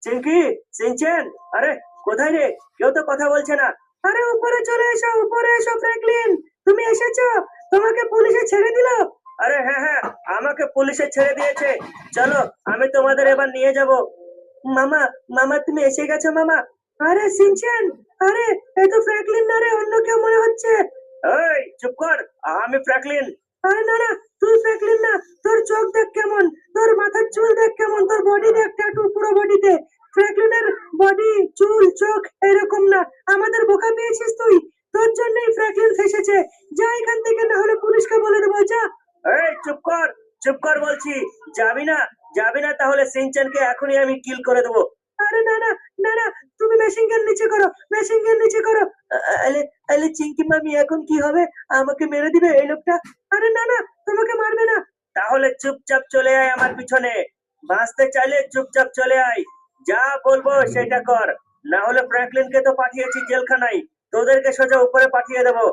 Chinki, Shinchan, আরে কোথায় রে? কেউ তো কথা বলছে না। আরে উপরে চলে এসো, উপরে এসো ফ্র্যাঙ্কলিন, তুমি এসেছো? তোমাকে পুলিশে ছেড়ে দিল? আরে হ্যাঁ হ্যাঁ, আমাকে পুলিশে ছেড়ে দিয়েছে। চলো, আমি তোমাদের এবার নিয়ে যাব। মামা, মামা তুমি এসে গেছো মামা। আরে সিনচেন, আরে এ তো ফ্র্যাঙ্কলিন না রে, অন্য কেউ মনে হচ্ছে। এই চুপ কর, আমি ফ্র্যাঙ্কলিন। আরে না না, তুই ফ্র্যাঙ্কলিন না। তোর চোখ দেখ কেমন, তোর মাথার চুল দেখ কেমন, তোর বডি দেখ, ট্যাটু পুরো বডিতে। ফ্র্যাঙ্কলিনের বডি, চুল, চোখ এরকম না। আমাদের বোকা পেয়েছিস তুই। তোর জন্যই ফ্র্যাঙ্কলিন ফেসেছে। যা এখান থেকে, না হলে পুলিশকে বলে দেবো, যা। এই চুপ কর, চুপ কর বলছি। যাবি না? যাবি না তাহলে সিনচানকে এখনই আমি কিল করে দেবো। আরে না না, না না, তুমি মেশিন গান নিচে করো, মেশিন গান নিচে করো। আলে, আলে চিঙ্কি মামি এখন কি হবে? আমাকে মেরে দিবে এই লোকটা। আরে না না, তোমাকে মারবে না। তাহলে চুপচাপ চলে আয় আমার পিছনে। বাঁচতে চাইলে চুপচাপ চলে আয়। যা বলবো সেটা কর, না হলে ফ্র্যাঙ্কলিনকে তো পাঠিয়েছি জেলখানায়, তোদেরকে সোজা উপরে পাঠিয়ে দেবো।